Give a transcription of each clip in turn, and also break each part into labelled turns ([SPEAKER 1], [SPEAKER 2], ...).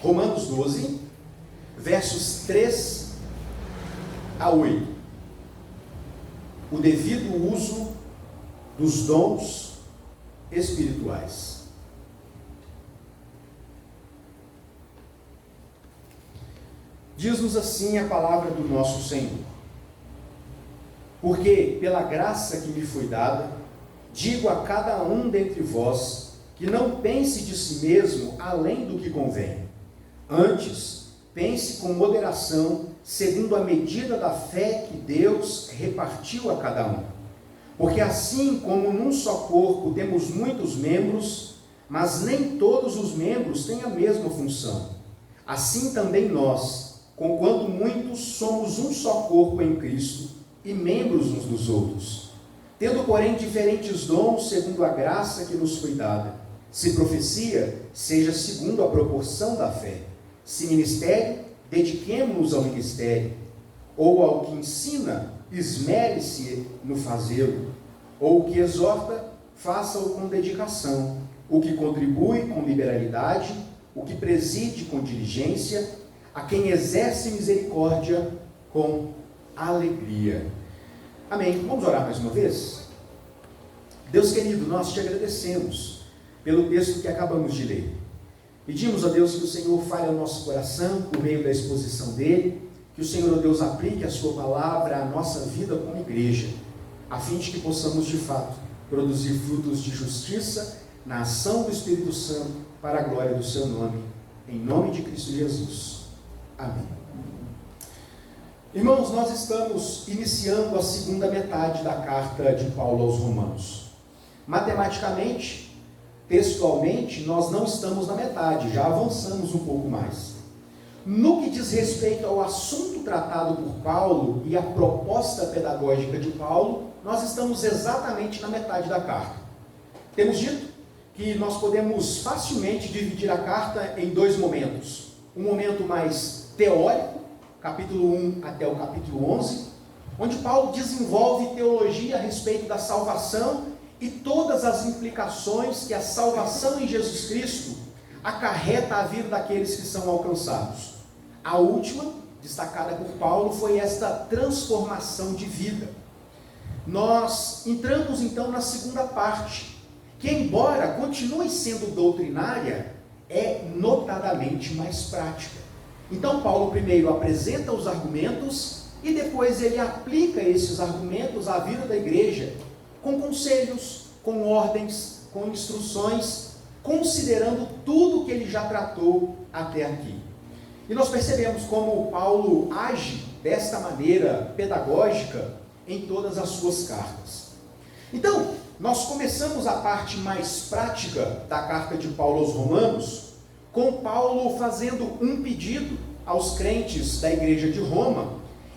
[SPEAKER 1] Romanos 12, versos 3 a 8. O devido uso dos dons espirituais. Diz-nos assim a palavra do nosso Senhor: porque pela graça que me foi dada, digo a cada um dentre vós, que não pense de si mesmo além do que convém. Antes, pense com moderação, segundo a medida da fé que Deus repartiu a cada um. Porque assim como num só corpo temos muitos membros, mas nem todos os membros têm a mesma função. Assim também nós, conquanto muitos, somos um só corpo em Cristo e membros uns dos outros. Tendo, porém, diferentes dons segundo a graça que nos foi dada. Se profecia, seja segundo a proporção da fé. Se ministério, dediquemo-nos ao ministério. Ou ao que ensina, esmere-se no fazê-lo. Ou o que exorta, faça-o com dedicação. O que contribui com liberalidade, o que preside com diligência, a quem exerce misericórdia com alegria. Amém. Vamos orar mais uma vez? Deus querido, nós te agradecemos pelo texto que acabamos de ler. Pedimos a Deus que o Senhor fale ao nosso coração por meio da exposição dele, que o Senhor, ó Deus, aplique a sua palavra à nossa vida como igreja, a fim de que possamos de fato produzir frutos de justiça na ação do Espírito Santo para a glória do seu nome, em nome de Cristo Jesus. Amém. Irmãos, nós estamos iniciando a segunda metade da carta de Paulo aos Romanos. Matematicamente, textualmente, nós não estamos na metade, já avançamos um pouco mais. No que diz respeito ao assunto tratado por Paulo e a proposta pedagógica de Paulo, nós estamos exatamente na metade da carta. Temos dito que nós podemos facilmente dividir a carta em dois momentos. Um momento mais teórico, capítulo 1 até o capítulo 11, onde Paulo desenvolve teologia a respeito da salvação e todas as implicações que a salvação em Jesus Cristo acarreta a vida daqueles que são alcançados. A última, destacada por Paulo, foi esta transformação de vida. Nós entramos então na segunda parte, que embora continue sendo doutrinária, é notadamente mais prática. Então Paulo primeiro apresenta os argumentos e depois ele aplica esses argumentos à vida da igreja, com conselhos, com ordens, com instruções, considerando tudo que ele já tratou até aqui. E nós percebemos como Paulo age desta maneira pedagógica em todas as suas cartas. Então, nós começamos a parte mais prática da carta de Paulo aos Romanos, com Paulo fazendo um pedido aos crentes da igreja de Roma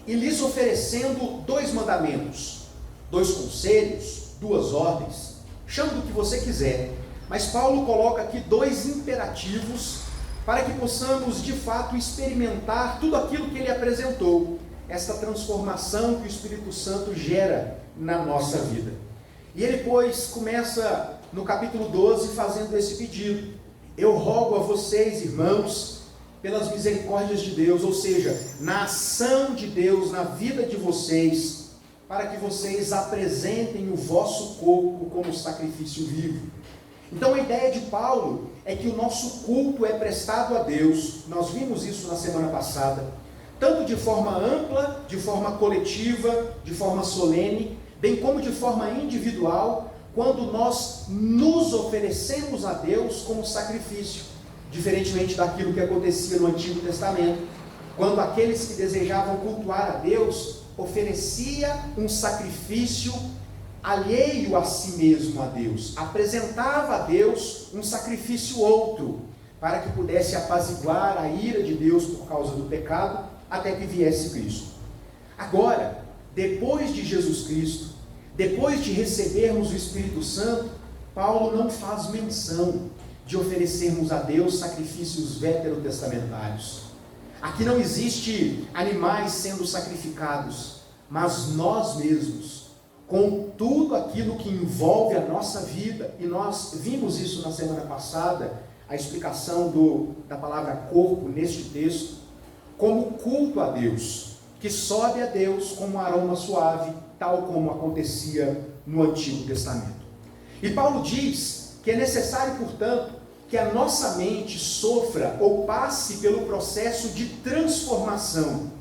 [SPEAKER 1] e lhes oferecendo dois mandamentos, dois conselhos, duas ordens, chame do que você quiser, mas Paulo coloca aqui dois imperativos para que possamos de fato experimentar tudo aquilo que ele apresentou, esta transformação que o Espírito Santo gera na nossa vida. E ele, pois, começa no capítulo 12 fazendo esse pedido: eu rogo a vocês, irmãos, pelas misericórdias de Deus, ou seja, na ação de Deus na vida de vocês, para que vocês apresentem o vosso corpo como sacrifício vivo. Então a ideia de Paulo é que o nosso culto é prestado a Deus. Nós vimos isso na semana passada, tanto de forma ampla, de forma coletiva, de forma solene, bem como de forma individual, quando nós nos oferecemos a Deus como sacrifício, diferentemente daquilo que acontecia no Antigo Testamento, quando aqueles que desejavam cultuar a Deus oferecia um sacrifício alheio a si mesmo a Deus, apresentava a Deus um sacrifício outro, para que pudesse apaziguar a ira de Deus por causa do pecado, até que viesse Cristo. Agora, depois de Jesus Cristo, depois de recebermos o Espírito Santo, Paulo não faz menção de oferecermos a Deus sacrifícios veterotestamentários. Aqui não existe animais sendo sacrificados, mas nós mesmos, com tudo aquilo que envolve a nossa vida, e nós vimos isso na semana passada, a explicação da palavra corpo neste texto como culto a Deus, que sobe a Deus como um aroma suave, tal como acontecia no Antigo Testamento. E Paulo diz que é necessário, portanto, que a nossa mente sofra ou passe pelo processo de transformação.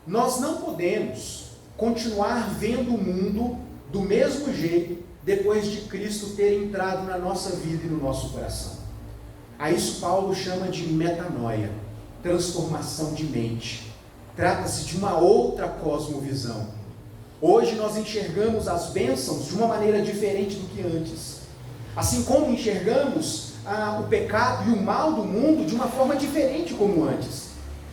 [SPEAKER 1] Nós não podemos continuar vendo o mundo do mesmo jeito depois de Cristo ter entrado na nossa vida e no nosso coração. A isso Paulo chama de metanoia, transformação de mente. Trata-se de uma outra cosmovisão. Hoje nós enxergamos as bênçãos de uma maneira diferente do que antes. Assim como enxergamos o pecado e o mal do mundo de uma forma diferente como antes.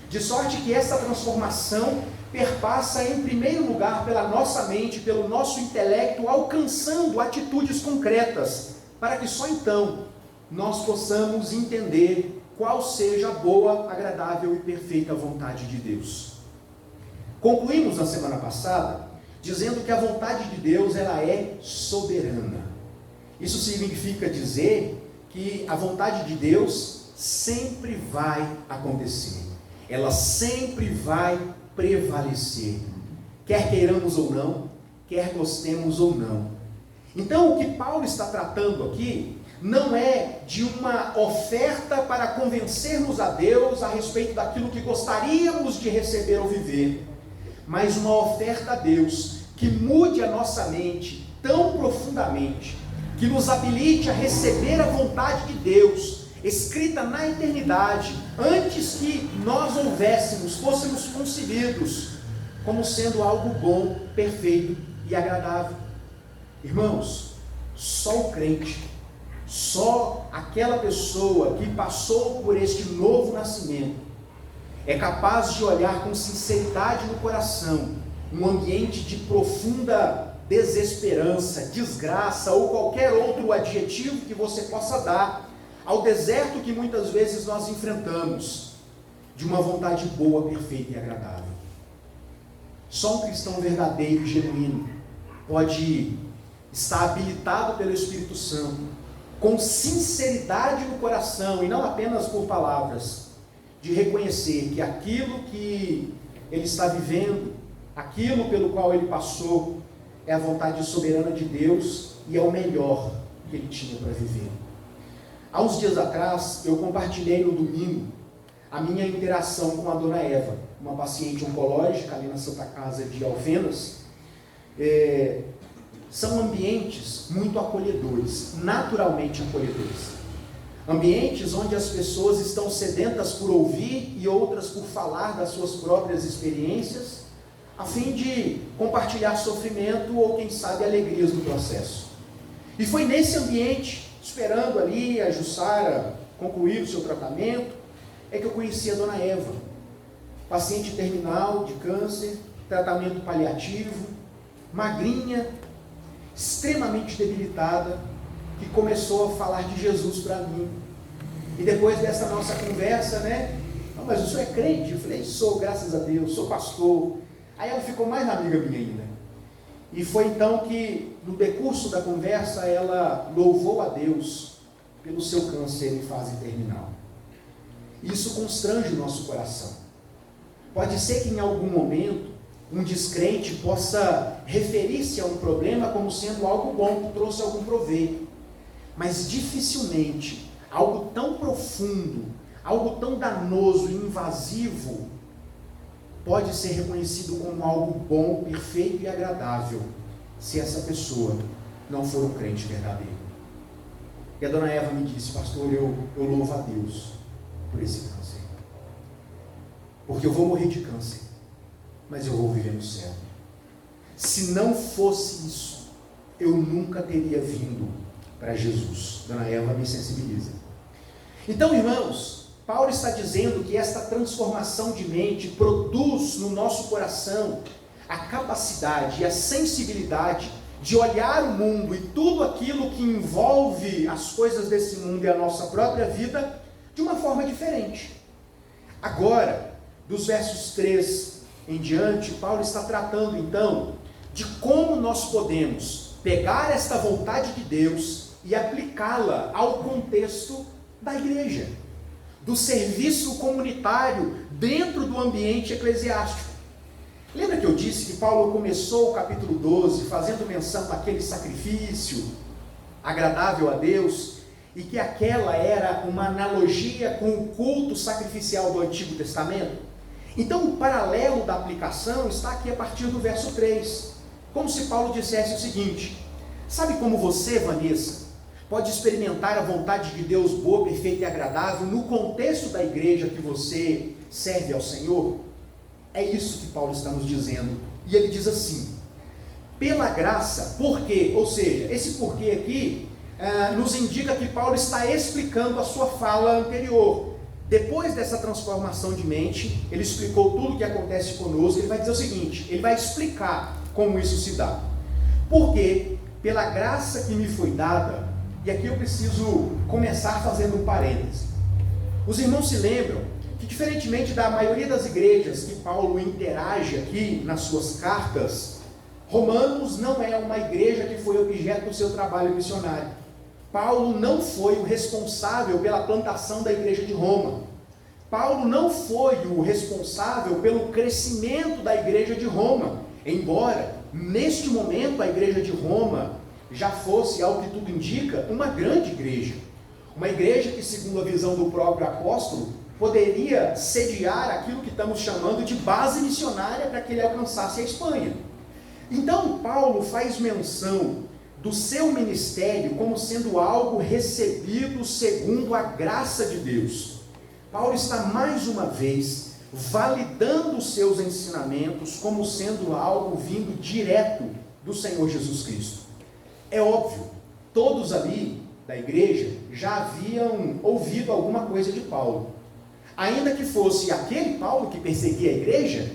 [SPEAKER 1] De sorte que essa transformação perpassa em primeiro lugar pela nossa mente, pelo nosso intelecto, alcançando atitudes concretas, para que só então nós possamos entender qual seja a boa, agradável e perfeita vontade de Deus. Concluímos na semana passada dizendo que a vontade de Deus ela é soberana. Isso significa dizer que a vontade de Deus sempre vai acontecer. Ela sempre vai prevalecer. Quer queiramos ou não, quer gostemos ou não. Então o que Paulo está tratando aqui não é de uma oferta para convencermos a Deus a respeito daquilo que gostaríamos de receber ou viver, mas uma oferta a Deus que mude a nossa mente tão profundamente, que nos habilite a receber a vontade de Deus, escrita na eternidade, antes que nós fôssemos concebidos, como sendo algo bom, perfeito e agradável. Irmãos, só o crente, só aquela pessoa que passou por este novo nascimento, é capaz de olhar com sinceridade no coração um ambiente de profunda desesperança, desgraça ou qualquer outro adjetivo que você possa dar ao deserto que muitas vezes nós enfrentamos, de uma vontade boa, perfeita e agradável. Só um cristão verdadeiro e genuíno pode estar habilitado pelo Espírito Santo, com sinceridade no coração, e não apenas por palavras, de reconhecer que aquilo que ele está vivendo, aquilo pelo qual ele passou, é a vontade soberana de Deus e é o melhor que ele tinha para viver. Há uns dias atrás, eu compartilhei no domingo a minha interação com a dona Eva, uma paciente oncológica ali na Santa Casa de Alfenas. São ambientes muito acolhedores, naturalmente acolhedores. Ambientes onde as pessoas estão sedentas por ouvir e outras por falar das suas próprias experiências, a fim de compartilhar sofrimento ou, quem sabe, alegrias do processo. E foi nesse ambiente, esperando ali a Jussara concluir o seu tratamento, é que eu conheci a dona Eva, paciente terminal de câncer, tratamento paliativo, magrinha, extremamente debilitada, que começou a falar de Jesus para mim. E depois dessa nossa conversa, não, mas o senhor é crente? Eu falei, sou, graças a Deus, sou pastor. Aí ela ficou mais amiga minha ainda. E foi então que, no decurso da conversa, ela louvou a Deus pelo seu câncer em fase terminal. Isso constrange o nosso coração. Pode ser que em algum momento um descrente possa referir-se a um problema como sendo algo bom, que trouxe algum proveito. Mas dificilmente algo tão profundo, algo tão danoso e invasivo pode ser reconhecido como algo bom, perfeito e agradável, se essa pessoa não for um crente verdadeiro. E a dona Eva me disse, pastor, eu louvo a Deus por esse câncer, porque eu vou morrer de câncer, mas eu vou viver no céu. Se não fosse isso, eu nunca teria vindo para Jesus. Dona Eva me sensibiliza. Então, irmãos, Paulo está dizendo que esta transformação de mente produz no nosso coração a capacidade e a sensibilidade de olhar o mundo e tudo aquilo que envolve as coisas desse mundo e a nossa própria vida de uma forma diferente. Agora, dos versos 3 em diante, Paulo está tratando então de como nós podemos pegar esta vontade de Deus e aplicá-la ao contexto da igreja, do serviço comunitário dentro do ambiente eclesiástico. Lembra que eu disse que Paulo começou o capítulo 12 fazendo menção daquele sacrifício agradável a Deus, e que aquela era uma analogia com o culto sacrificial do Antigo Testamento? Então o paralelo da aplicação está aqui a partir do verso 3, como se Paulo dissesse o seguinte: sabe como você, Vanessa, pode experimentar a vontade de Deus boa, perfeita e agradável no contexto da igreja que você serve ao Senhor? É isso que Paulo está nos dizendo. E ele diz assim: pela graça, por quê? Ou seja, esse porquê aqui nos indica que Paulo está explicando a sua fala anterior. Depois dessa transformação de mente, ele explicou tudo o que acontece conosco. Ele vai dizer o seguinte, ele vai explicar como isso se dá. Porque, pela graça que me foi dada, e aqui eu preciso começar fazendo um parêntese. Os irmãos se lembram que, diferentemente da maioria das igrejas que Paulo interage aqui nas suas cartas, Romanos não é uma igreja que foi objeto do seu trabalho missionário. Paulo não foi o responsável pela plantação da igreja de Roma. Paulo não foi o responsável pelo crescimento da igreja de Roma, embora, neste momento, a igreja de Roma já fosse, ao que tudo indica, uma grande igreja. Uma igreja que, segundo a visão do próprio apóstolo, poderia sediar aquilo que estamos chamando de base missionária para que ele alcançasse a Espanha. Então, Paulo faz menção do seu ministério como sendo algo recebido segundo a graça de Deus. Paulo está mais uma vez validando os seus ensinamentos como sendo algo vindo direto do Senhor Jesus Cristo. É óbvio, todos ali da igreja já haviam ouvido alguma coisa de Paulo. Ainda que fosse aquele Paulo que perseguia a igreja,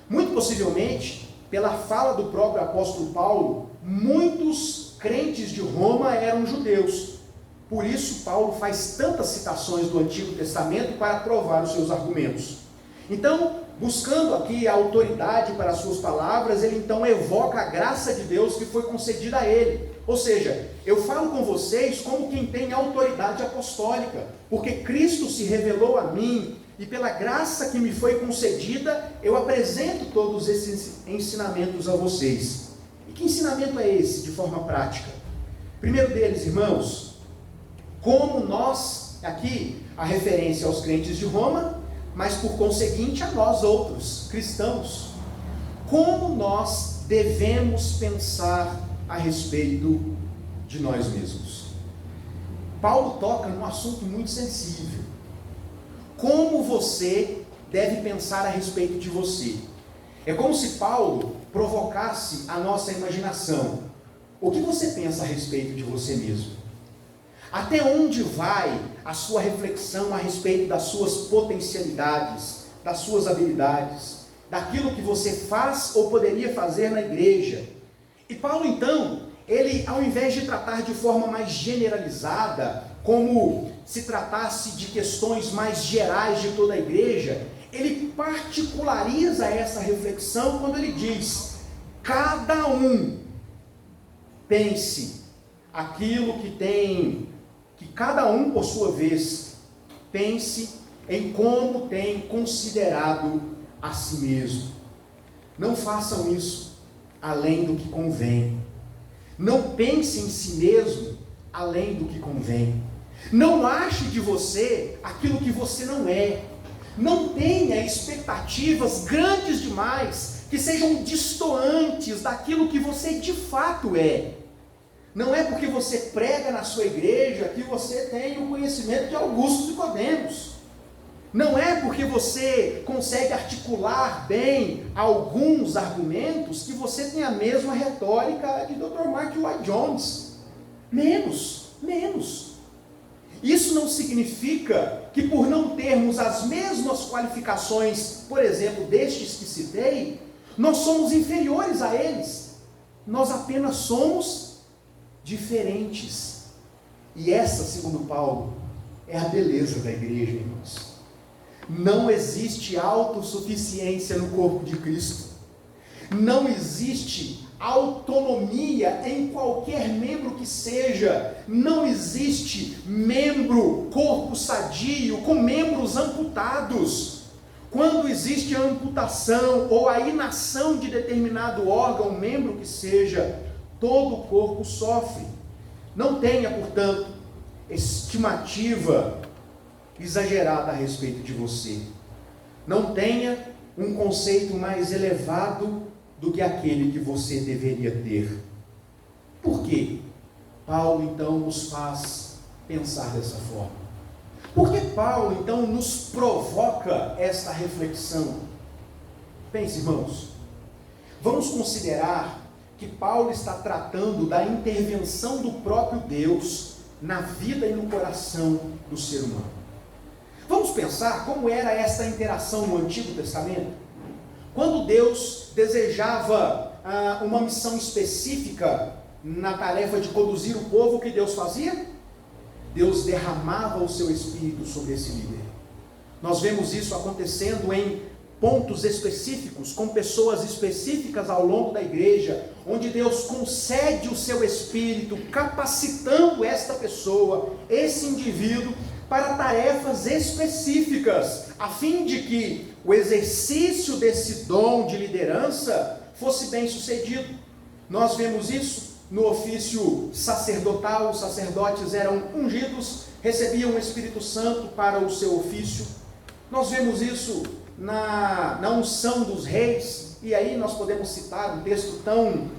[SPEAKER 1] muito possivelmente, pela fala do próprio apóstolo Paulo, muitos crentes de Roma eram judeus. Por isso, Paulo faz tantas citações do Antigo Testamento para provar os seus argumentos. Então, buscando aqui a autoridade para as suas palavras, ele então evoca a graça de Deus que foi concedida a ele. Ou seja, eu falo com vocês como quem tem autoridade apostólica, porque Cristo se revelou a mim, e pela graça que me foi concedida, eu apresento todos esses ensinamentos a vocês. E que ensinamento é esse, de forma prática? Primeiro deles, irmãos, como nós, aqui a referência aos crentes de Roma, mas por conseguinte a nós outros, cristãos, como nós devemos pensar a respeito de nós mesmos. Paulo toca num assunto muito sensível. Como você deve pensar a respeito de você? É como se Paulo provocasse a nossa imaginação. O que você pensa a respeito de você mesmo? Até onde vai a sua reflexão a respeito das suas potencialidades, das suas habilidades, daquilo que você faz ou poderia fazer na igreja? E Paulo, então, ele, ao invés de tratar de forma mais generalizada, como se tratasse de questões mais gerais de toda a igreja, ele particulariza essa reflexão quando ele diz: cada um pense aquilo que cada um, por sua vez, pense em como tem considerado a si mesmo. Não façam isso além do que convém. Não pense em si mesmo além do que convém. Não ache de você aquilo que você não é. Não tenha expectativas grandes demais que sejam distantes daquilo que você de fato é. Não é porque você prega na sua igreja que você tem o conhecimento de Augusto Nicodemos. Não é porque você consegue articular bem alguns argumentos que você tem a mesma retórica de Dr. Mark Lloyd Jones. Menos. Isso não significa que, por não termos as mesmas qualificações, por exemplo, destes que citei, nós somos inferiores a eles. Nós apenas somos diferentes. E essa, segundo Paulo, é a beleza da igreja, irmãos. Não existe autossuficiência no corpo de Cristo. Não existe autonomia em qualquer membro que seja. Não existe membro, corpo sadio, com membros amputados. Quando existe a amputação ou a inação de determinado órgão, membro que seja, todo o corpo sofre. Não tenha, portanto, estimativa exagerada a respeito de você. Não tenha um conceito mais elevado do que aquele que você deveria ter. Por quê? Paulo então nos faz pensar dessa forma. Por que Paulo então nos provoca esta reflexão? Pense, irmãos, vamos considerar que Paulo está tratando da intervenção do próprio Deus na vida e no coração do ser humano. Vamos pensar como era essa interação no Antigo Testamento? Quando Deus desejava uma missão específica na tarefa de conduzir o povo, o que Deus fazia? Deus derramava o seu Espírito sobre esse líder. Nós vemos isso acontecendo em pontos específicos, com pessoas específicas ao longo da igreja, onde Deus concede o seu Espírito, capacitando esta pessoa, esse indivíduo, para tarefas específicas, a fim de que o exercício desse dom de liderança fosse bem sucedido. Nós vemos isso no ofício sacerdotal. Os sacerdotes eram ungidos, recebiam o Espírito Santo para o seu ofício. Nós vemos isso na unção dos reis, e aí nós podemos citar um texto tão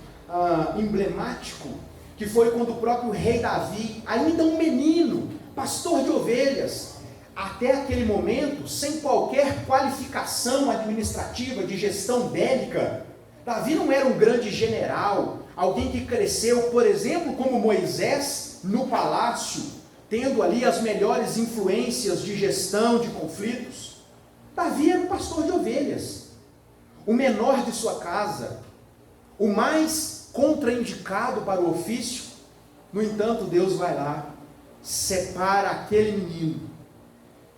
[SPEAKER 1] emblemático, que foi quando o próprio rei Davi, ainda um menino, pastor de ovelhas, até aquele momento, sem qualquer qualificação administrativa de gestão bélica, Davi não era um grande general, alguém que cresceu, por exemplo, como Moisés, no palácio, tendo ali as melhores influências de gestão de conflitos. Davi era um pastor de ovelhas, o menor de sua casa, o mais contraindicado para o ofício. No entanto, Deus vai lá, separa aquele menino,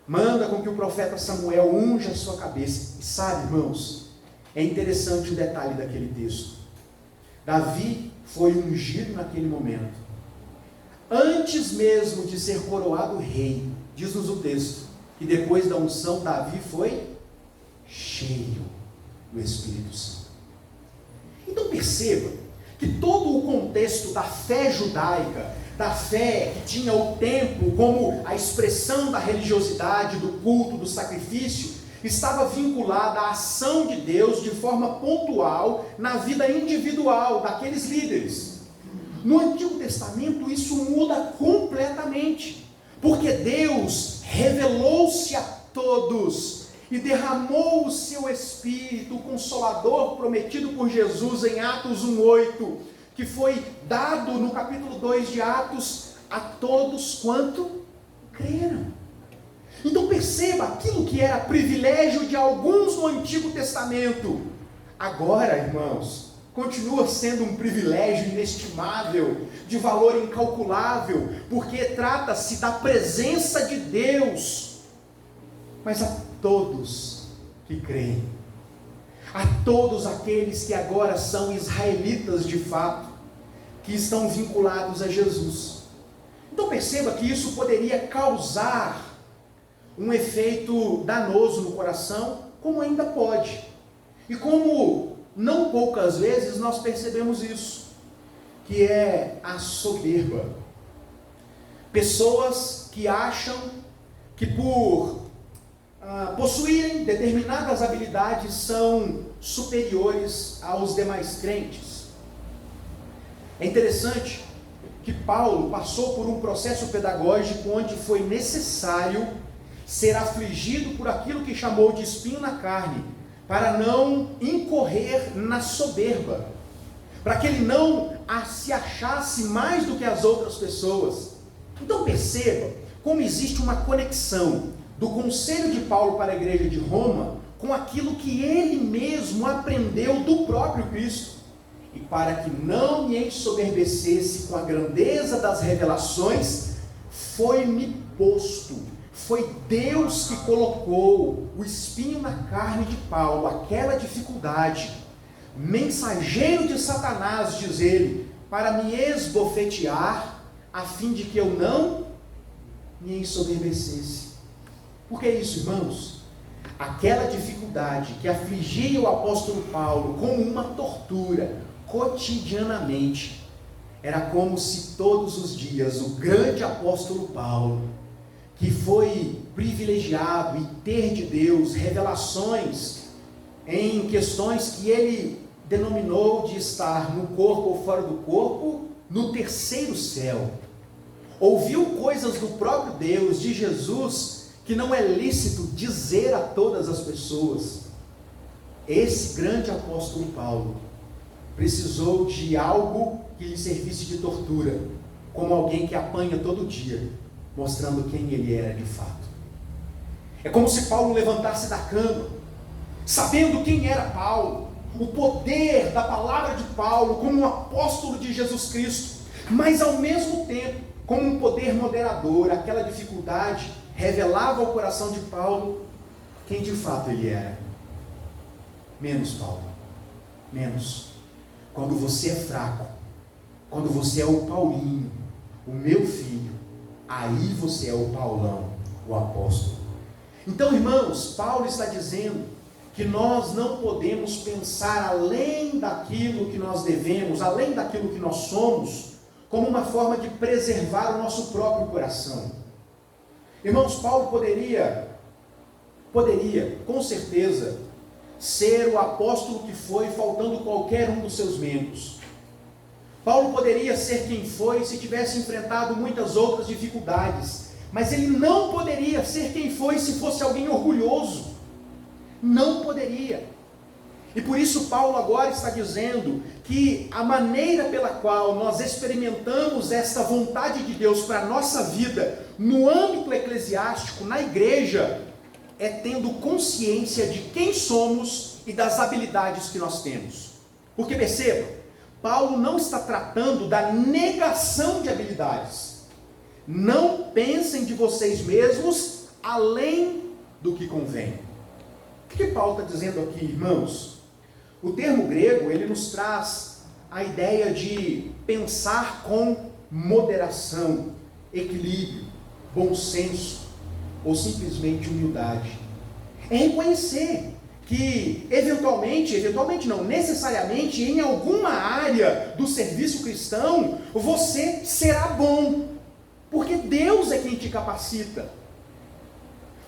[SPEAKER 1] manda com que o profeta Samuel unja a sua cabeça. E sabe, irmãos, é interessante o detalhe daquele texto. Davi foi ungido naquele momento. Antes mesmo de ser coroado rei, diz-nos o texto, que depois da unção, Davi foi cheio do Espírito Santo. Então perceba que todo o contexto da fé judaica, da fé que tinha o templo como a expressão da religiosidade, do culto, do sacrifício, estava vinculada à ação de Deus de forma pontual na vida individual daqueles líderes. No Antigo Testamento isso muda completamente, porque Deus revelou-se a todos e derramou o seu Espírito, o Consolador prometido por Jesus em Atos 1:8, que foi dado no capítulo 2 de Atos a todos quanto creram. Então perceba, aquilo que era privilégio de alguns no Antigo Testamento, agora, irmãos, continua sendo um privilégio inestimável, de valor incalculável, porque trata-se da presença de Deus, mas a todos que creem, a todos aqueles que agora são israelitas de fato, que estão vinculados a Jesus. Então perceba que isso poderia causar um efeito danoso no coração, como ainda pode, e como não poucas vezes nós percebemos isso, que é a soberba. Pessoas que acham que por possuírem determinadas habilidades são superiores aos demais crentes. É interessante que Paulo passou por um processo pedagógico onde foi necessário ser afligido por aquilo que chamou de espinho na carne, para não incorrer na soberba, para que ele não se achasse mais do que as outras pessoas. Então perceba como existe uma conexão do conselho de Paulo para a igreja de Roma com aquilo que ele mesmo aprendeu do próprio Cristo. E para que não me ensoberbecesse com a grandeza das revelações, foi-me posto, foi Deus que colocou o espinho na carne de Paulo, aquela dificuldade, mensageiro de Satanás, diz ele, para me esbofetear, a fim de que eu não me ensoberbecesse. Por que isso, irmãos? Aquela dificuldade que afligia o apóstolo Paulo como uma tortura, cotidianamente, era como se todos os dias o grande apóstolo Paulo, que foi privilegiado e ter de Deus revelações em questões que ele denominou de estar no corpo ou fora do corpo, no terceiro céu, ouviu coisas do próprio Deus, de Jesus, que não é lícito dizer a todas as pessoas. Esse grande apóstolo Paulo precisou de algo que lhe servisse de tortura, como alguém que apanha todo dia, mostrando quem ele era de fato. É como se Paulo levantasse da cama, sabendo quem era Paulo, o poder da palavra de Paulo como um apóstolo de Jesus Cristo, mas ao mesmo tempo, como um poder moderador, aquela dificuldade revelava ao coração de Paulo quem de fato ele era. Menos, Paulo, menos. Quando você é fraco, quando você é o Paulinho, o meu filho, aí você é o Paulão, o apóstolo. Então, irmãos, Paulo está dizendo que nós não podemos pensar além daquilo que nós devemos, além daquilo que nós somos, como uma forma de preservar o nosso próprio coração. Irmãos, Paulo poderia, com certeza, ser o apóstolo que foi, faltando qualquer um dos seus membros. Paulo poderia ser quem foi se tivesse enfrentado muitas outras dificuldades, mas ele não poderia ser quem foi se fosse alguém orgulhoso. Não poderia. E por isso Paulo agora está dizendo que a maneira pela qual nós experimentamos esta vontade de Deus para a nossa vida, no âmbito eclesiástico, na igreja, é tendo consciência de quem somos e das habilidades que nós temos. Porque perceba, Paulo não está tratando da negação de habilidades. Não pensem de vocês mesmos além do que convém. O que Paulo está dizendo aqui, irmãos? O termo grego, ele nos traz a ideia de pensar com moderação, equilíbrio, bom senso, ou simplesmente humildade. É reconhecer que eventualmente não, necessariamente em alguma área do serviço cristão, você será bom, porque Deus é quem te capacita.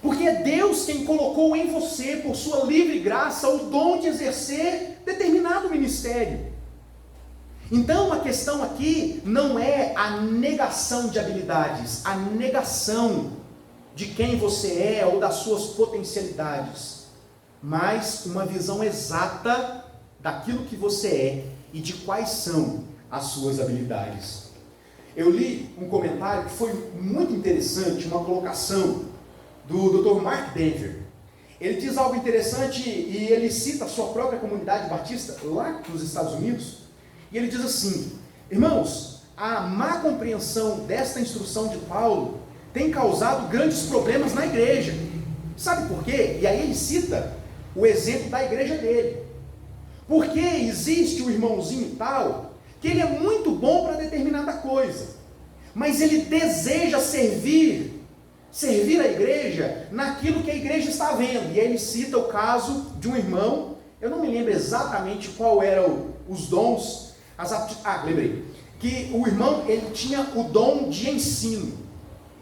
[SPEAKER 1] Porque é Deus quem colocou em você, por sua livre graça, o dom de exercer determinado ministério. Então a questão aqui não é a negação de habilidades, a negação de quem você é ou das suas potencialidades, mas uma visão exata daquilo que você é e de quais são as suas habilidades. Eu li um comentário que foi muito interessante, uma colocação do Dr. Mark Dever. Ele diz algo interessante e ele cita a sua própria comunidade batista lá nos Estados Unidos, e ele diz assim: irmãos, a má compreensão desta instrução de Paulo tem causado grandes problemas na igreja. Sabe por quê? E aí ele cita o exemplo da igreja dele. Porque existe um irmãozinho tal, que ele é muito bom para determinada coisa, mas ele deseja servir a igreja naquilo que a igreja está vendo. E aí ele cita o caso de um irmão, eu não me lembro exatamente qual eram os dons, lembrei, que o irmão, ele tinha o dom de ensino.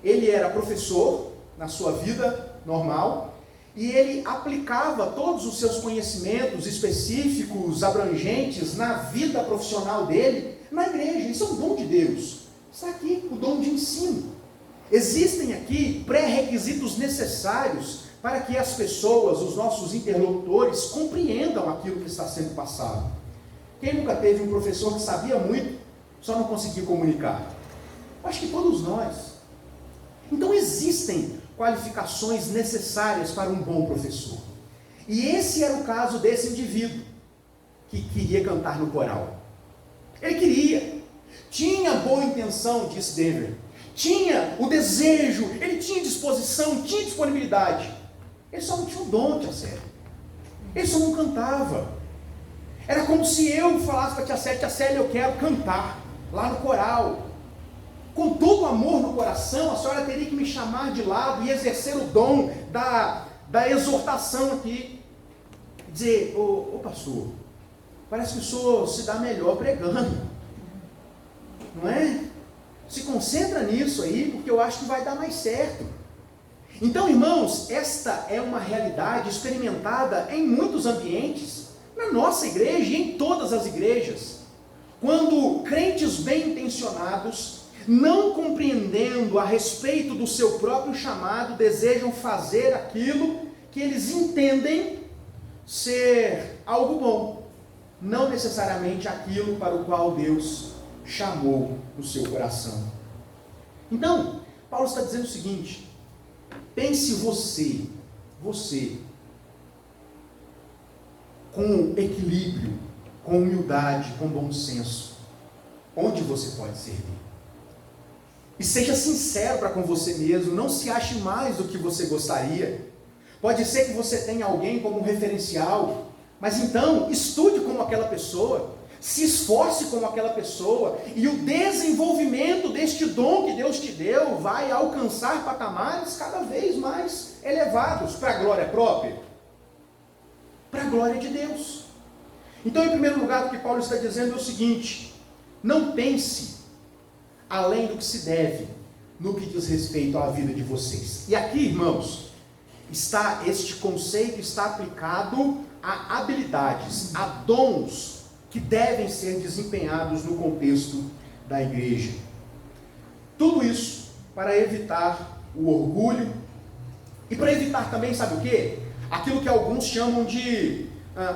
[SPEAKER 1] Ele era professor na sua vida normal, e ele aplicava todos os seus conhecimentos específicos, abrangentes, na vida profissional dele, na igreja. Isso é um dom de Deus. Está aqui o dom de ensino. Existem aqui pré-requisitos necessários para que as pessoas, os nossos interlocutores, compreendam aquilo que está sendo passado. Quem nunca teve um professor que sabia muito, só não conseguia comunicar? Acho que todos nós. Então existem qualificações necessárias para um bom professor. E esse era o caso desse indivíduo que queria cantar no coral. Ele queria, tinha boa intenção, disse Dever, tinha o desejo, ele tinha disposição, tinha disponibilidade. Ele só não tinha o dom, tia sério. Ele só não cantava. Era como se eu falasse para tia Célia, eu quero cantar lá no coral. Com todo o amor no coração, a senhora teria que me chamar de lado e exercer o dom da exortação aqui. Dizer, ô pastor, parece que o senhor se dá melhor pregando. Não é? Se concentra nisso aí, porque eu acho que vai dar mais certo. Então, irmãos, esta é uma realidade experimentada em muitos ambientes, na nossa igreja e em todas as igrejas. Quando crentes bem intencionados, não compreendendo a respeito do seu próprio chamado, desejam fazer aquilo que eles entendem ser algo bom, não necessariamente aquilo para o qual Deus chamou o seu coração. Então, Paulo está dizendo o seguinte: pense você, com equilíbrio, com humildade, com bom senso, onde você pode servir. E seja sincero para com você mesmo, não se ache mais do que você gostaria. Pode ser que você tenha alguém como referencial, mas então estude como aquela pessoa, se esforce como aquela pessoa, e o desenvolvimento deste dom que Deus te deu vai alcançar patamares cada vez mais elevados, para a glória própria, para a glória de Deus. Então, em primeiro lugar, o que Paulo está dizendo é o seguinte: não pense além do que se deve no que diz respeito à vida de vocês. E aqui, irmãos, este conceito está aplicado a habilidades, a dons que devem ser desempenhados no contexto da igreja. Tudo isso para evitar o orgulho e para evitar também, sabe o quê? Aquilo que alguns chamam de,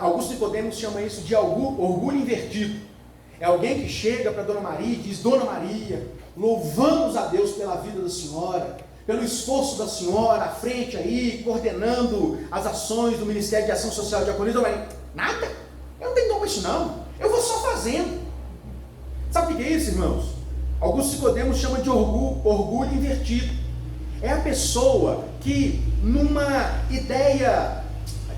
[SPEAKER 1] Augusto Nicodemos chama isso de orgulho invertido. É alguém que chega para Dona Maria e diz: Dona Maria, louvamos a Deus pela vida da senhora, pelo esforço da senhora à frente aí, coordenando as ações do Ministério de Ação Social e Diaconia. Dona Maria: nada, eu não tenho dom para isso não, eu vou só fazendo. Sabe o que é isso, irmãos? Augusto Nicodemos chama de orgulho invertido. É a pessoa que, numa ideia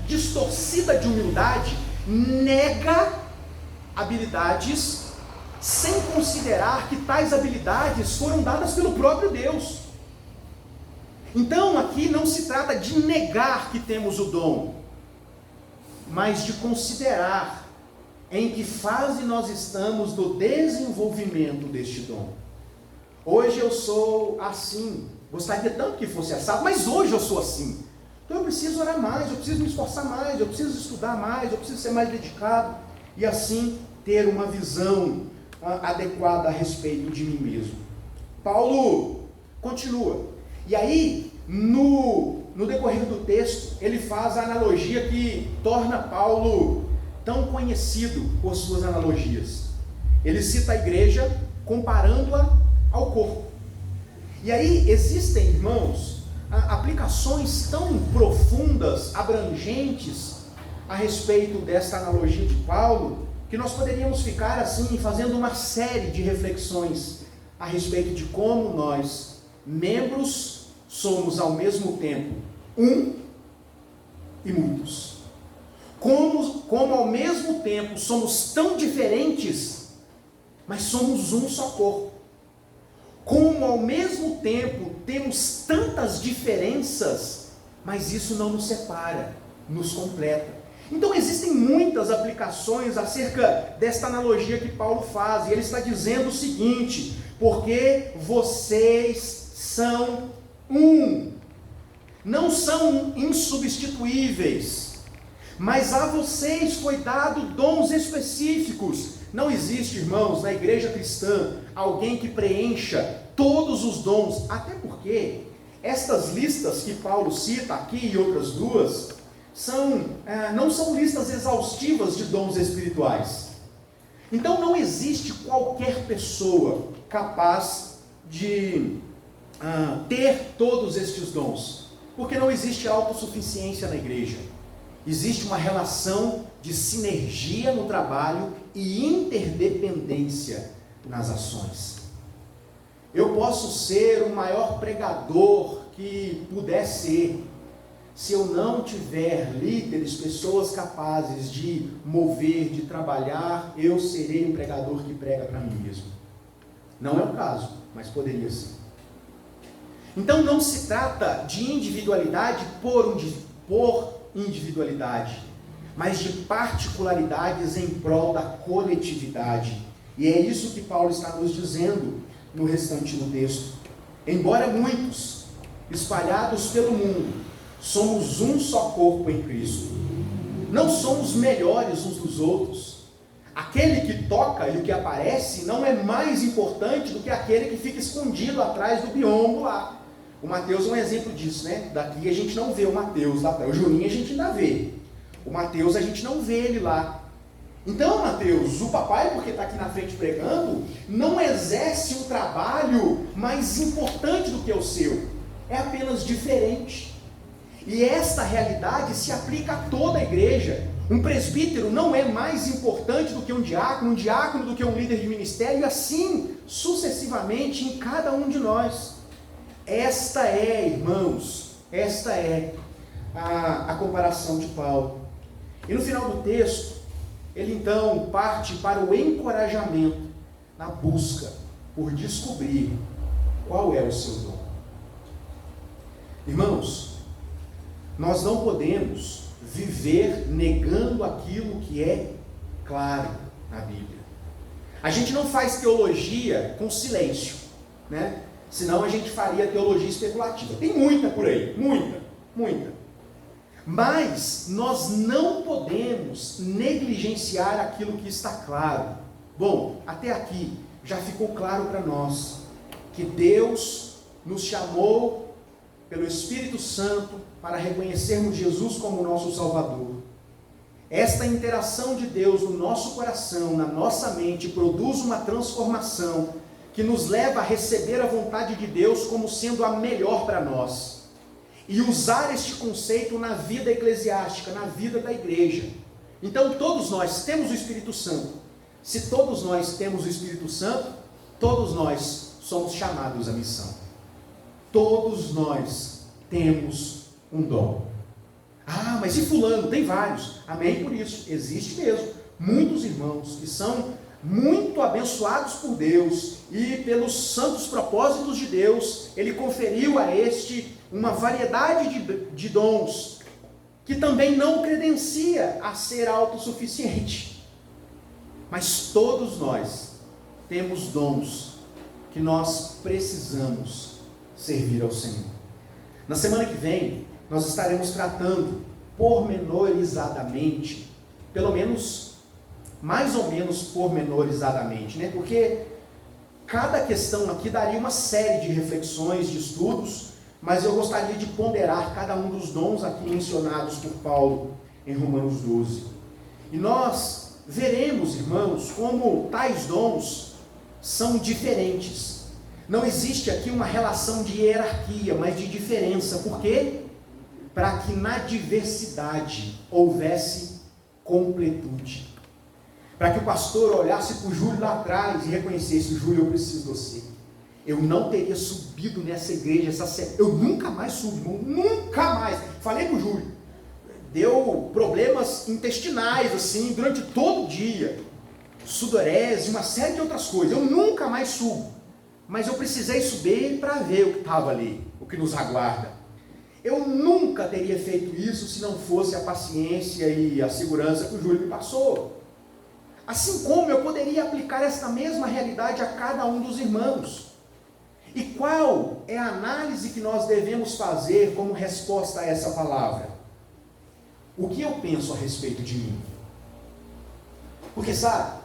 [SPEAKER 1] distorcida de humildade, nega habilidades sem considerar que tais habilidades foram dadas pelo próprio Deus. Então aqui não se trata de negar que temos o dom, mas de considerar em que fase nós estamos do desenvolvimento deste dom. Hoje eu sou assim, gostaria tanto que fosse assado, mas hoje eu sou assim. Então eu preciso orar mais, eu preciso me esforçar mais, eu preciso estudar mais, eu preciso ser mais dedicado, e assim ter uma visão adequada a respeito de mim mesmo. Paulo continua, e aí no decorrer do texto ele faz a analogia que torna Paulo tão conhecido por suas analogias. Ele cita a igreja comparando-a ao corpo. E aí existem, irmãos, aplicações tão profundas, abrangentes a respeito desta analogia de Paulo, que nós poderíamos ficar assim, fazendo uma série de reflexões a respeito de como nós, membros, somos ao mesmo tempo um e muitos. Como ao mesmo tempo somos tão diferentes, mas somos um só corpo. Como ao mesmo tempo temos tantas diferenças, mas isso não nos separa, nos completa. Então existem muitas aplicações acerca desta analogia que Paulo faz, e ele está dizendo o seguinte: porque vocês são um, não são insubstituíveis, mas a vocês foi dado dons específicos. Não existe, irmãos, na igreja cristã, alguém que preencha todos os dons, até porque estas listas que Paulo cita aqui e outras duas, não são listas exaustivas de dons espirituais. Então não existe qualquer pessoa capaz de ter todos estes dons, porque não existe autossuficiência na igreja. Existe uma relação de sinergia no trabalho e interdependência nas ações. Eu posso ser o maior pregador que puder ser. se eu não tiver líderes, pessoas capazes de mover, de trabalhar, eu serei um pregador que prega para mim mesmo. Não é o caso, mas poderia ser. Então não se trata de individualidade por individualidade, mas de particularidades em prol da coletividade. E é isso que Paulo está nos dizendo no restante do texto. Embora muitos, espalhados pelo mundo, somos um só corpo em Cristo. Não somos melhores uns dos outros. Aquele que toca e o que aparece não é mais importante do que aquele que fica escondido atrás do biombo lá. O Mateus é um exemplo disso, né? Daqui a gente não vê o Mateus lá atrás. O Juninho a gente ainda vê. O Mateus a gente não vê ele lá. Então, Mateus, o papai, porque está aqui na frente pregando, não exerce um trabalho mais importante do que o seu. É apenas diferente. E esta realidade se aplica a toda a igreja. Um presbítero não é mais importante do que um diácono do que um líder de ministério, e assim sucessivamente em cada um de nós. Esta é, irmãos, esta é a comparação de Paulo. E no final do texto, ele então parte para o encorajamento na busca por descobrir qual é o seu dom. Irmãos, nós não podemos viver negando aquilo que é claro na Bíblia. A gente não faz teologia com silêncio, né? Senão a gente faria teologia especulativa. Tem muita por aí, muita. Mas nós não podemos negligenciar aquilo que está claro. Bom, até aqui já ficou claro para nós que Deus nos chamou pelo Espírito Santo para reconhecermos Jesus como nosso Salvador. Esta interação de Deus no nosso coração, na nossa mente, produz uma transformação que nos leva a receber a vontade de Deus como sendo a melhor para nós. E usar este conceito na vida eclesiástica, na vida da igreja. Então todos nós temos o Espírito Santo. Se todos nós temos o Espírito Santo, todos nós somos chamados à missão. Todos nós temos um dom. Ah, mas e fulano? Tem vários. Amém por isso. Existe mesmo. Muitos irmãos que são muito abençoados por Deus e pelos santos propósitos de Deus, Ele conferiu a este uma variedade de dons, que também não credencia a ser autossuficiente. Mas todos nós temos dons que nós precisamos servir ao Senhor. Na semana que vem, nós estaremos tratando pormenorizadamente, pelo menos, mais ou menos pormenorizadamente, né? Porque cada questão aqui daria uma série de reflexões, de estudos, mas eu gostaria de ponderar cada um dos dons aqui mencionados por Paulo em Romanos 12. E nós veremos, irmãos, como tais dons são diferentes. Não existe aqui uma relação de hierarquia, mas de diferença. Por quê? Para que na diversidade houvesse completude. Para que o pastor olhasse para o Júlio lá atrás e reconhecesse: Júlio, eu preciso de você. Eu não teria subido nessa igreja essa semana. Eu nunca mais subi, nunca mais. Falei para o Júlio. Deu problemas intestinais, assim, durante todo o dia. Sudorese, uma série de outras coisas. Eu nunca mais subo. Mas eu precisei subir para ver o que estava ali, o que nos aguarda. Eu nunca teria feito isso se não fosse a paciência e a segurança que o Júlio me passou. Assim como eu poderia aplicar esta mesma realidade a cada um dos irmãos. E qual é a análise que nós devemos fazer como resposta a essa palavra? O que eu penso a respeito de mim? Porque sabe,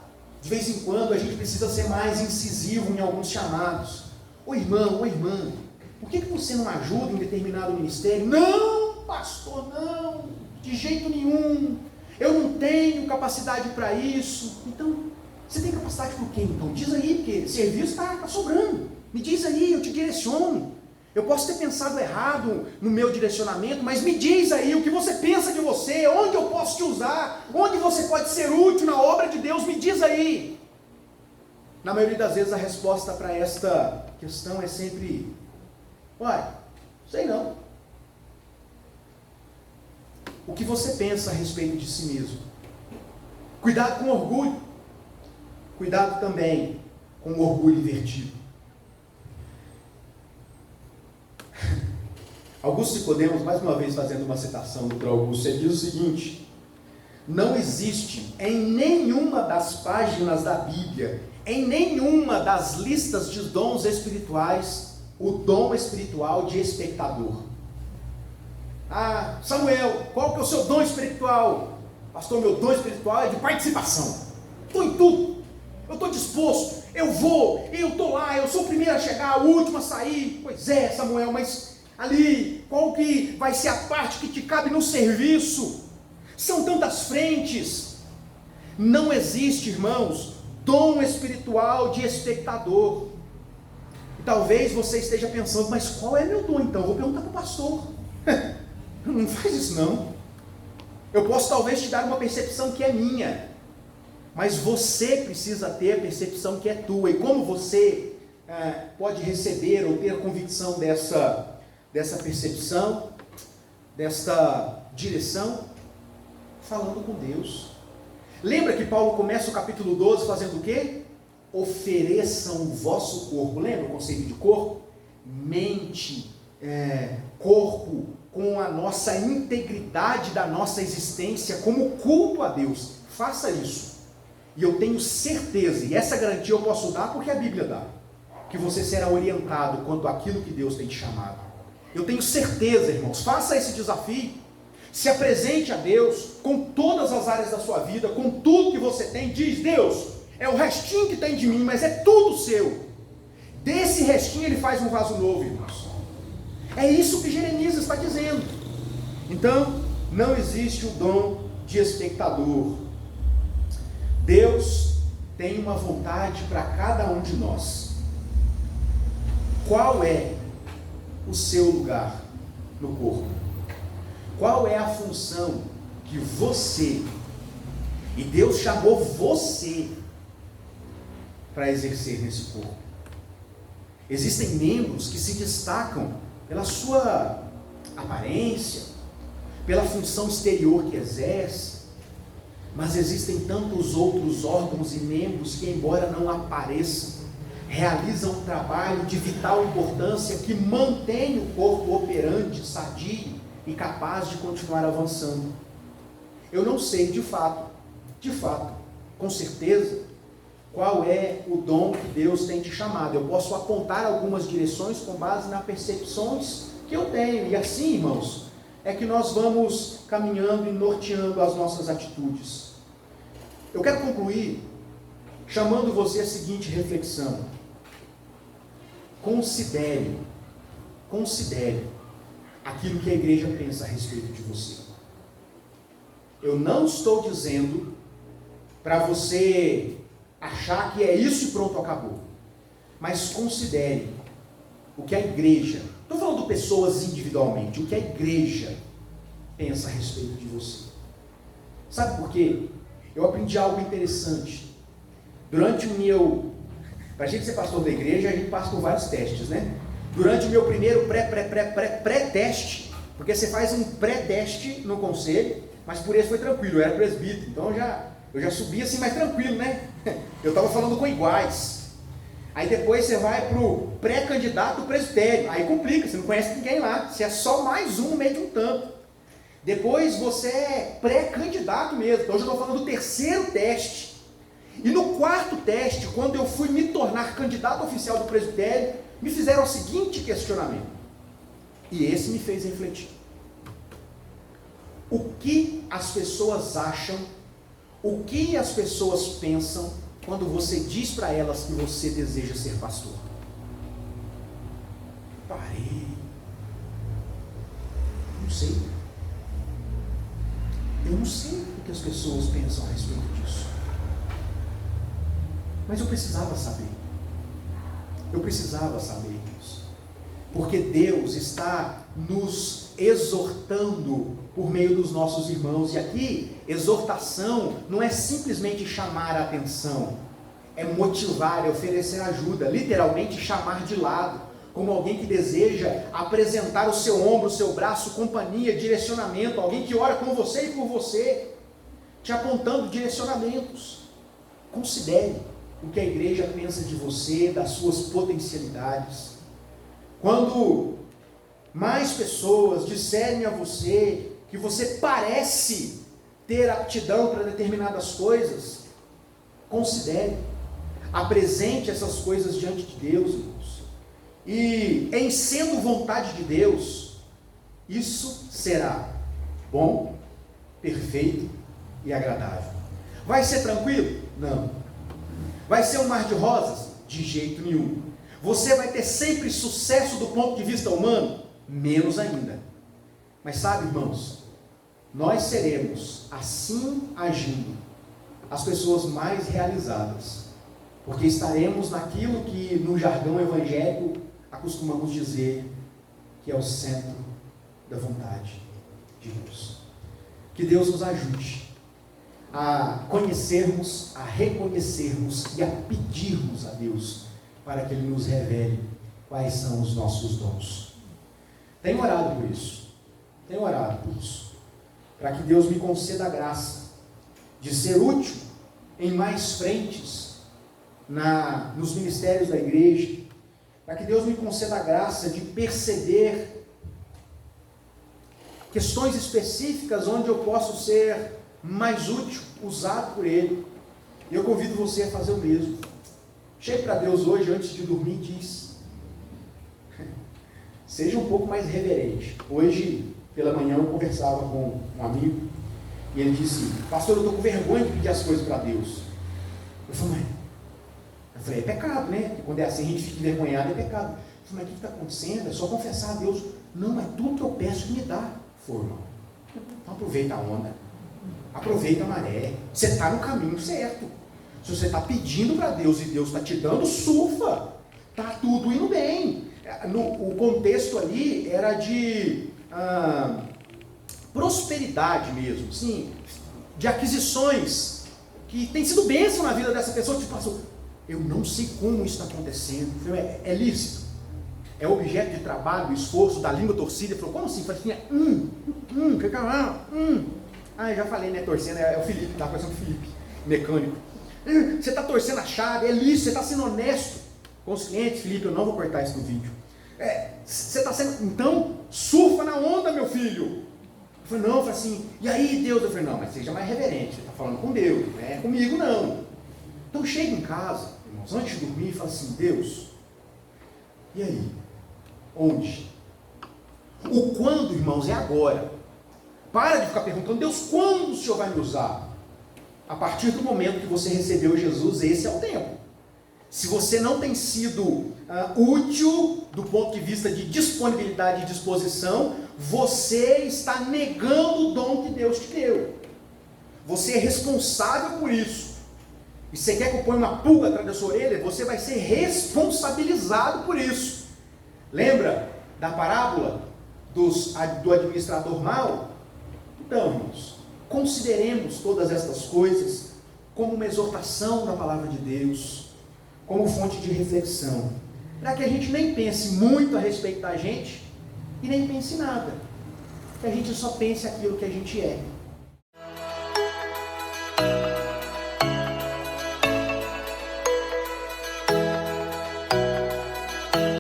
[SPEAKER 1] de vez em quando a gente precisa ser mais incisivo em alguns chamados. Ô irmão, ô irmã, por que você não ajuda em determinado ministério? Não, pastor, não, de jeito nenhum. Eu não tenho capacidade para isso. Então, você tem capacidade para o quê? Então, diz aí, porque serviço está sobrando. Me diz aí, eu te direciono. Eu posso ter pensado errado no meu direcionamento, mas me diz aí o que você pensa de você, onde eu posso te usar, onde você pode ser útil na obra de Deus, me diz aí. Na maioria das vezes a resposta para esta questão é sempre: uai, sei não. o que você pensa a respeito de si mesmo. Cuidado com o orgulho. Cuidado também com o orgulho invertido. Augusto Nicodemos, mais uma vez fazendo uma citação do Augusto, ele diz o seguinte: não existe em nenhuma das páginas da Bíblia, em nenhuma das listas de dons espirituais, o dom espiritual de espectador. Ah, Samuel, qual que é o seu dom espiritual? Pastor, meu dom espiritual é de participação. Estou em tudo, eu estou disposto, eu vou, eu estou lá, eu sou o primeiro a chegar, o último a sair. Pois é, Samuel, mas ali, qual que vai ser a parte que te cabe no serviço? São tantas frentes. Não existe, irmãos, dom espiritual de espectador. E talvez você esteja pensando, mas qual é meu dom então? Vou perguntar para o pastor. Não faz isso não. Eu posso talvez te dar uma percepção que é minha, mas você precisa ter a percepção que é tua. E como você pode receber ou ter a convicção dessa percepção, desta direção? Falando com Deus. Lembra que Paulo começa o capítulo 12 fazendo o quê? Ofereçam o vosso corpo. Lembra o conceito de corpo? Mente, corpo, com a nossa integridade da nossa existência como culto a Deus. Faça isso. E eu tenho certeza, e essa garantia eu posso dar porque a Bíblia dá, que você será orientado quanto àquilo que Deus tem te chamado. Eu tenho certeza, irmãos. Faça esse desafio. Se apresente a Deus com todas as áreas da sua vida, com tudo que você tem. Diz: Deus, é o restinho que tem de mim, mas é tudo seu. Desse restinho ele faz um vaso novo, irmãos. É isso que Jeremias está dizendo. Então, não existe o dom de espectador. Deus tem uma vontade para cada um de nós. Qual é o seu lugar no corpo? Qual é a função que você, e Deus chamou você para exercer nesse corpo? Existem membros que se destacam pela sua aparência, pela função exterior que exerce, mas existem tantos outros órgãos e membros que, embora não apareçam, realizam um trabalho de vital importância que mantém o corpo operante, sadio e capaz de continuar avançando. Eu não sei de fato, com certeza, qual é o dom que Deus tem te chamado. Eu posso apontar algumas direções com base nas percepções que eu tenho, e assim, irmãos, é que nós vamos caminhando e norteando as nossas atitudes. Eu quero concluir chamando você a seguinte reflexão: considere aquilo que a igreja pensa a respeito de você. Eu não estou dizendo para você achar que é isso e pronto, acabou. Mas considere o que a igreja, estou falando de pessoas individualmente, o que a igreja pensa a respeito de você. Sabe por quê? Eu aprendi algo interessante. Durante o meu... Para a gente ser pastor da igreja, a gente passa por vários testes, né? Durante o meu primeiro pré-teste, porque você faz um pré-teste no conselho, mas por isso foi tranquilo, eu era presbítero, então eu já subi assim mais tranquilo, né? Eu estava falando com iguais. Aí depois você vai para o pré-candidato presbitério, aí complica, você não conhece ninguém lá, você é só mais um no meio de um tanto. Depois você é pré-candidato mesmo, então hoje eu estou falando do terceiro teste. E no quarto teste, quando eu fui me tornar candidato oficial do presbitério, me fizeram o seguinte questionamento, e esse me fez refletir: o que as pessoas acham, o que as pessoas pensam quando você diz para elas que você deseja ser pastor? Parei. Não sei. Eu não sei o que as pessoas pensam a respeito disso. Mas eu precisava saber. Eu precisava saber isso. Porque Deus está nos exortando por meio dos nossos irmãos. E aqui, exortação não é simplesmente chamar a atenção. É motivar, é oferecer ajuda. Literalmente chamar de lado. como alguém que deseja apresentar o seu ombro, o seu braço, companhia, direcionamento, alguém que ora com você e por você, te apontando direcionamentos. Considere o que a igreja pensa de você, das suas potencialidades. Quando mais pessoas disserem a você que você parece ter aptidão para determinadas coisas, considere, apresente essas coisas diante de Deus, irmãos. E em sendo vontade de Deus, isso será bom, perfeito e agradável. Vai ser tranquilo? Não. Vai ser um mar de rosas? De jeito nenhum. Você vai ter sempre sucesso do ponto de vista humano? Menos ainda. Mas sabe, irmãos, nós seremos, assim agindo, as pessoas mais realizadas, porque estaremos naquilo que no jargão evangélico acostumamos dizer que é o centro da vontade de Deus. Que Deus nos ajude a conhecermos, a reconhecermos e a pedirmos a Deus para que Ele nos revele quais são os nossos dons. Tenho orado por isso, para que Deus me conceda a graça de ser útil em mais frentes nos ministérios da igreja, para que Deus me conceda a graça de perceber questões específicas onde eu posso ser mais útil, usado por Ele. E eu convido você a fazer o mesmo. Chegue para Deus hoje, antes de dormir, e diz: seja um pouco mais reverente. Hoje, pela manhã, eu conversava com um amigo, e ele disse: pastor, eu estou com vergonha de pedir as coisas para Deus. Eu falei, é pecado, né? Porque quando é assim, a gente fica envergonhado, é pecado. Eu falei, mas o que está acontecendo? É só confessar a Deus. Não, é tudo que eu peço que me dá. Irmão, então aproveita a onda, aproveita a maré, você está no caminho certo. Se você está pedindo para Deus e Deus está te dando, surfa, está tudo indo bem. O contexto ali era de prosperidade mesmo, sim, de aquisições que tem sido bênção na vida dessa pessoa. Tipo, eu não sei como isso está acontecendo. É lícito, é objeto de trabalho, esforço, da língua torcida. Ele falou, como assim? Eu falei, já falei, né, torcendo, é o Felipe, tá parecendo o Felipe, mecânico. Você está torcendo a chave, é lícito, você está sendo honesto com os clientes. Felipe, eu não vou cortar isso no vídeo. Você está sendo, então, surfa na onda, meu filho. Eu falei, não, eu falei assim, e aí Deus? Eu falei, não, mas seja mais reverente, você está falando com Deus, não é comigo não. Então chega em casa, irmãos, antes de dormir, e fala assim, Deus, e aí? Onde? O quando, irmãos, é agora. Para de ficar perguntando, Deus, quando o Senhor vai me usar? A partir do momento que você recebeu Jesus, esse é o tempo. Se você não tem sido útil do ponto de vista de disponibilidade e disposição, você está negando o dom que Deus te deu. Você é responsável por isso. E você quer que eu ponha uma pulga atrás da sua orelha? Você vai ser responsabilizado por isso. Lembra da parábola do administrador mau? Então, irmãos, consideremos todas estas coisas como uma exortação da palavra de Deus, como fonte de reflexão, para que a gente nem pense muito a respeito da gente e nem pense nada, que a gente só pense aquilo que a gente é.